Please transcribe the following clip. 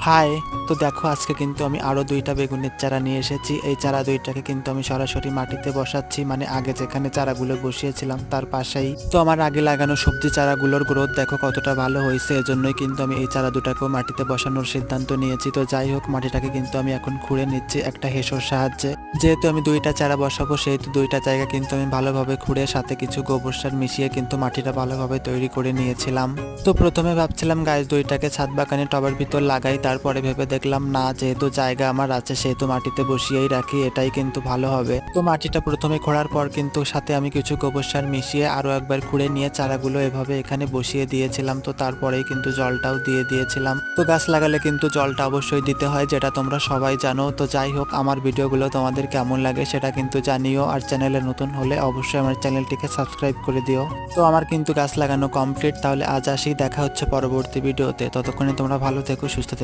High, তো দেখো আজকে কিন্তু আমি আরো 2টা বেগুনের চারা নিয়ে এসেছি। এই চারা 2টাকে কিন্তু আমি সরাসরি মাটিতে বসাচ্ছি, মানে আগে যেখানে চারাগুলো বসিয়েছিলাম তার পাশেই। তো আমার আগে লাগানো সবজি চারাগুলোর গ্রোথ দেখো কতটা ভালো হয়েছে, এজন্যই কিন্তু আমি এই চারা দুটাকেও মাটিতে বসানোর সিদ্ধান্ত নিয়েছি। তো যাই হোক, মাটিটাকে কিন্তু আমি এখন খুঁড়ে নিচ্ছি একটা হেঁসোর সাহায্যে। যেহেতু আমি 2টা চারা বসাবো, সেহেতু 2টা জায়গা কিন্তু আমি ভালোভাবে খুঁড়ে সাথে কিছু গোবর সার মিশিয়ে কিন্তু মাটিটা ভালোভাবে তৈরি করে নিয়েছিলাম। তো প্রথমে ভাবছিলাম গাছ 2টাকে ছাদ বাগানে টবের ভিতর লাগাই, তারপরে ভেবে দেখলাম না, যেহেতু জায়গা আমার আছে সেহেতু মাটিতে বসিয়েই রাখি, এটাই কিন্তু ভালো হবে। তো মাটিটা প্রথমে খোঁড়ার পর কিন্তু সাথে আমি কিছু গোবর সার মিশিয়ে আরো একবার খুঁড়ে নিয়ে চারাগুলো এভাবে এখানে বসিয়ে দিয়েছিলাম। তো তারপরেই কিন্তু জলটাও দিয়ে দিয়েছিলাম। তো গাছ লাগালে কিন্তু জলটা অবশ্যই দিতে হয়, যেটা তোমরা সবাই জানো। তো যাই হোক, আমার ভিডিওগুলো তোমাদের কেমন লাগে সেটা কিন্তু জানিও, আর চ্যানেলে নতুন হলে অবশ্যই আমার চ্যানেলটিকে সাবস্ক্রাইব করে দিও। তো আমার কিন্তু গাছ লাগানো কমপ্লিট। তাহলে আজ আসি, দেখা হচ্ছে পরবর্তী ভিডিওতে। ততক্ষণে তোমরা ভালো থেকো, সুস্থ থেকো।